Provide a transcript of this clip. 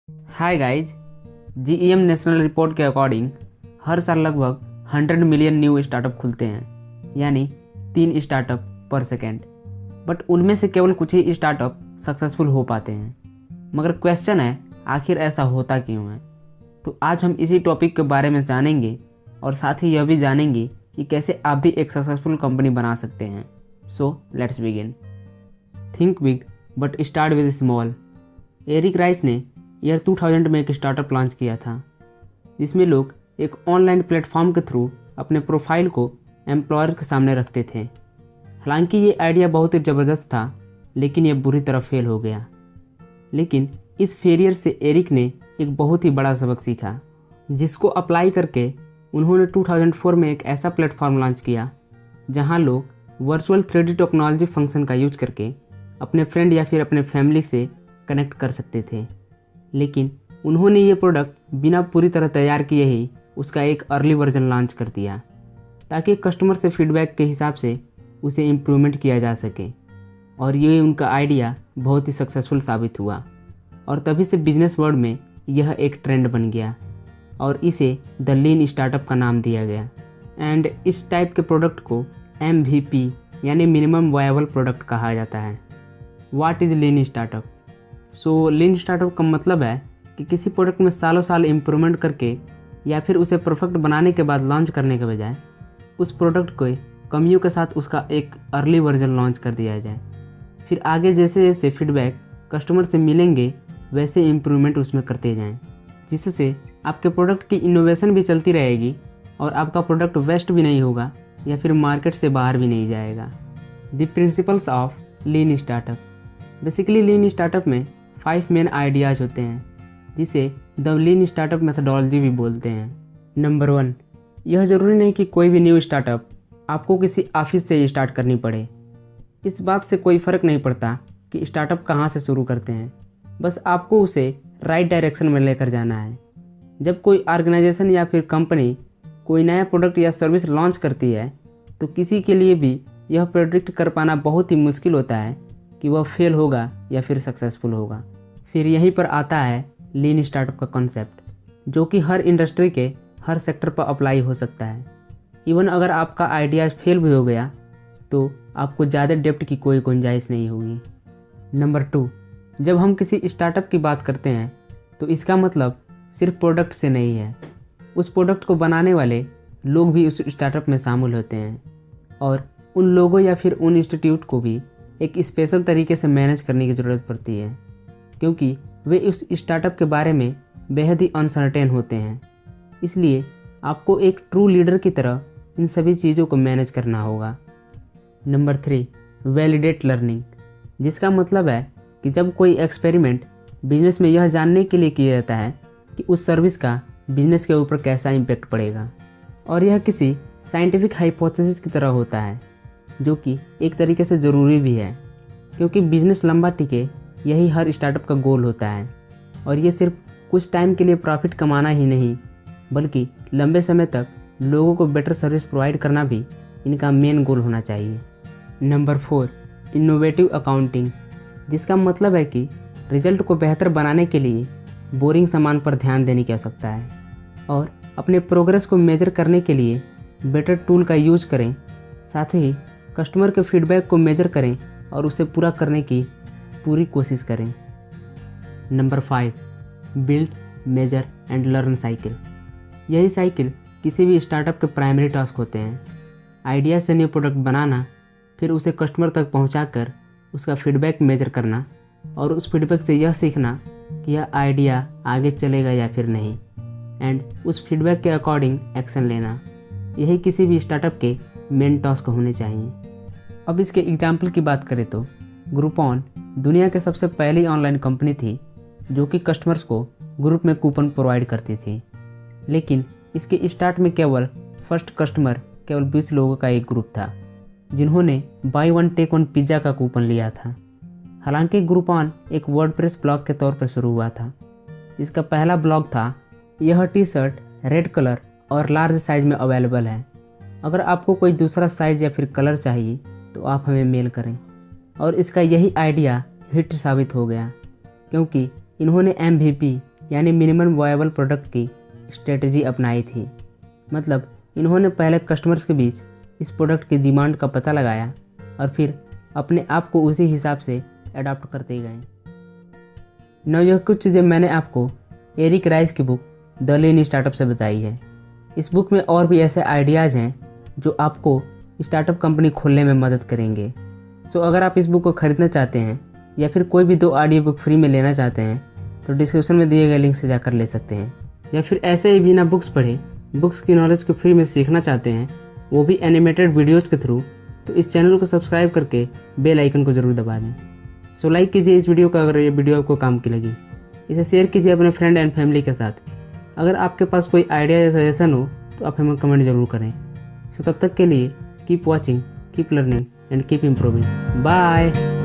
Hi guys. GEM national report के according हर साल लगभग 100 मिलियन न्यू स्टार्टअप खुलते हैं, यानी 3 स्टार्टअप पर सेकेंड। बट उनमें से केवल कुछ ही स्टार्टअप सक्सेसफुल हो पाते हैं। मगर क्वेश्चन है, आखिर ऐसा होता क्यों है? तो आज हम इसी टॉपिक के बारे में जानेंगे और साथ ही यह भी जानेंगे कि कैसे आप भी एक सक्सेसफुल कंपनी बना सकते हैं। So let's begin. Think big but start with small. Eric Ries ने ईयर 2000 में एक स्टार्टअप लॉन्च किया था, जिसमें लोग एक ऑनलाइन प्लेटफॉर्म के थ्रू अपने प्रोफाइल को एम्प्लॉयर के सामने रखते थे। हालांकि ये आइडिया बहुत ही ज़बरदस्त था, लेकिन यह बुरी तरह फेल हो गया। लेकिन इस फेलियर से एरिक ने एक बहुत ही बड़ा सबक सीखा, जिसको अप्लाई करके उन्होंने 2004 में एक ऐसा प्लेटफॉर्म लॉन्च किया जहां लोग वर्चुअल 3D टेक्नोलॉजी फंक्शन का यूज करके अपने फ्रेंड या फिर अपने फैमिली से कनेक्ट कर सकते थे। लेकिन उन्होंने ये प्रोडक्ट बिना पूरी तरह तैयार किए ही उसका एक अर्ली वर्जन लॉन्च कर दिया, ताकि कस्टमर से फीडबैक के हिसाब से उसे इम्प्रूवमेंट किया जा सके। और ये उनका आइडिया बहुत ही सक्सेसफुल साबित हुआ और तभी से बिजनेस वर्ल्ड में यह एक ट्रेंड बन गया और इसे द लीन स्टार्टअप का नाम दिया गया। एंड इस टाइप के प्रोडक्ट को MVP यानी मिनिमम वायबल प्रोडक्ट कहा जाता है। What is lean startup? So lean startup का मतलब है कि किसी प्रोडक्ट में सालों साल इम्प्रूवमेंट करके या फिर उसे परफेक्ट बनाने के बाद लॉन्च करने के बजाय उस प्रोडक्ट को कमियों के साथ उसका एक अर्ली वर्जन लॉन्च कर दिया जाए। फिर आगे जैसे जैसे फीडबैक कस्टमर से मिलेंगे वैसे इम्प्रूवमेंट उसमें करते जाएं, जिससे आपके प्रोडक्ट की इनोवेशन भी चलती रहेगी और आपका प्रोडक्ट वेस्ट भी नहीं होगा या फिर मार्केट से बाहर भी नहीं जाएगा। The principles of lean startup. Basically lean startup में 5 मेन आइडियाज़ होते हैं, जिसे द लीन स्टार्टअप मेथडोलॉजी भी बोलते हैं। नंबर 1, यह ज़रूरी नहीं कि कोई भी न्यू स्टार्टअप आपको किसी ऑफिस से स्टार्ट करनी पड़े। इस बात से कोई फ़र्क नहीं पड़ता कि स्टार्टअप कहाँ से शुरू करते हैं, बस आपको उसे राइट डायरेक्शन में लेकर जाना है। जब कोई ऑर्गेनाइजेशन या फिर कंपनी कोई नया प्रोडक्ट या सर्विस लॉन्च करती है, तो किसी के लिए भी यह प्रेडिक्ट कर पाना बहुत ही मुश्किल होता है कि वह फेल होगा या फिर सक्सेसफुल होगा। फिर यहीं पर आता है लीन स्टार्टअप का कॉन्सेप्ट, जो कि हर इंडस्ट्री के हर सेक्टर पर अप्लाई हो सकता है। इवन अगर आपका आइडिया फेल भी हो गया तो आपको ज़्यादा डेप्थ की कोई गुंजाइश नहीं होगी। नंबर 2, जब हम किसी स्टार्टअप की बात करते हैं तो इसका मतलब सिर्फ प्रोडक्ट से नहीं है, उस प्रोडक्ट को बनाने वाले लोग भी उस स्टार्टअप में शामिल होते हैं और उन लोगों या फिर उन इंस्टीट्यूट को भी एक स्पेशल तरीके से मैनेज करने की ज़रूरत पड़ती है, क्योंकि वे उस स्टार्टअप के बारे में बेहद ही अनसर्टेन होते हैं। इसलिए आपको एक ट्रू लीडर की तरह इन सभी चीज़ों को मैनेज करना होगा। नंबर 3, वैलिडेट लर्निंग, जिसका मतलब है कि जब कोई एक्सपेरिमेंट बिजनेस में यह जानने के लिए किया जाता है कि उस सर्विस का बिजनेस के ऊपर कैसा इम्पैक्ट पड़ेगा, और यह किसी साइंटिफिक हाइपोथेसिस की तरह होता है, जो कि एक तरीके से ज़रूरी भी है, क्योंकि बिजनेस लंबा टिके यही हर स्टार्टअप का गोल होता है। और ये सिर्फ कुछ टाइम के लिए प्रॉफिट कमाना ही नहीं, बल्कि लंबे समय तक लोगों को बेटर सर्विस प्रोवाइड करना भी इनका मेन गोल होना चाहिए। नंबर 4, इनोवेटिव अकाउंटिंग, जिसका मतलब है कि रिजल्ट को बेहतर बनाने के लिए बोरिंग सामान पर ध्यान देने की आवश्यकता है और अपने प्रोग्रेस को मेजर करने के लिए बेटर टूल का यूज करें। साथ ही कस्टमर के फीडबैक को मेजर करें और उसे पूरा करने की पूरी कोशिश करें। Number 5, build, measure and learn cycle. यही साइकिल किसी भी स्टार्टअप के प्राइमरी टास्क होते हैं। आइडिया से न्यू प्रोडक्ट बनाना, फिर उसे कस्टमर तक पहुंचाकर उसका फीडबैक मेजर करना और उस फीडबैक से यह सीखना कि यह आइडिया आगे चलेगा या फिर नहीं, एंड उस फीडबैक के अकॉर्डिंग एक्शन लेना। यही किसी भी स्टार्टअप के मेन टास्क होने चाहिए। अब इसके एग्जाम्पल की बात करें तो ग्रुपॉन दुनिया के सबसे पहली ऑनलाइन कंपनी थी जो कि कस्टमर्स को ग्रुप में कूपन प्रोवाइड करती थी। लेकिन इसके स्टार्ट में केवल फर्स्ट कस्टमर केवल 20 लोगों का एक ग्रुप था, जिन्होंने buy one take one pizza का कूपन लिया था। हालांकि ग्रुपॉन एक वर्डप्रेस ब्लॉग के तौर पर शुरू हुआ था, जिसका पहला ब्लॉग था, यह टी-शर्ट रेड कलर और लार्ज साइज में अवेलेबल है। अगर आपको कोई दूसरा साइज या फिर कलर चाहिए तो आप हमें मेल करें। और इसका यही आइडिया हिट साबित हो गया, क्योंकि इन्होंने MVP यानी मिनिमम वायबल प्रोडक्ट की स्ट्रेटजी अपनाई थी। मतलब इन्होंने पहले कस्टमर्स के बीच इस प्रोडक्ट की डिमांड का पता लगाया और फिर अपने आप को उसी हिसाब से अडॉप्ट करते गए। यह कुछ चीज़ें मैंने आपको एरिक राइस की बुक द लीन स्टार्टअप से बताई है। इस बुक में और भी ऐसे आइडियाज़ हैं जो आपको स्टार्टअप कंपनी खोलने में मदद करेंगे। सो अगर आप इस बुक को खरीदना चाहते हैं या फिर कोई भी 2 ऑडियो बुक फ्री में लेना चाहते हैं तो डिस्क्रिप्शन में दिए गए लिंक से जाकर ले सकते हैं। या फिर ऐसे ही बिना बुक्स पढ़े बुक्स की नॉलेज को फ्री में सीखना चाहते हैं, वो भी एनिमेटेड वीडियोज़ के थ्रू, तो इस चैनल को सब्सक्राइब करके बेल आइकन को ज़रूर दबा दें। सो लाइक कीजिए इस वीडियो को अगर ये वीडियो आपको काम की लगी। इसे शेयर कीजिए अपने फ्रेंड एंड फैमिली के साथ। अगर आपके पास कोई आइडिया या सजेशन हो तो आप हमें कमेंट जरूर करें। सो तब तक के लिए keep watching, keep learning and keep improving. Bye.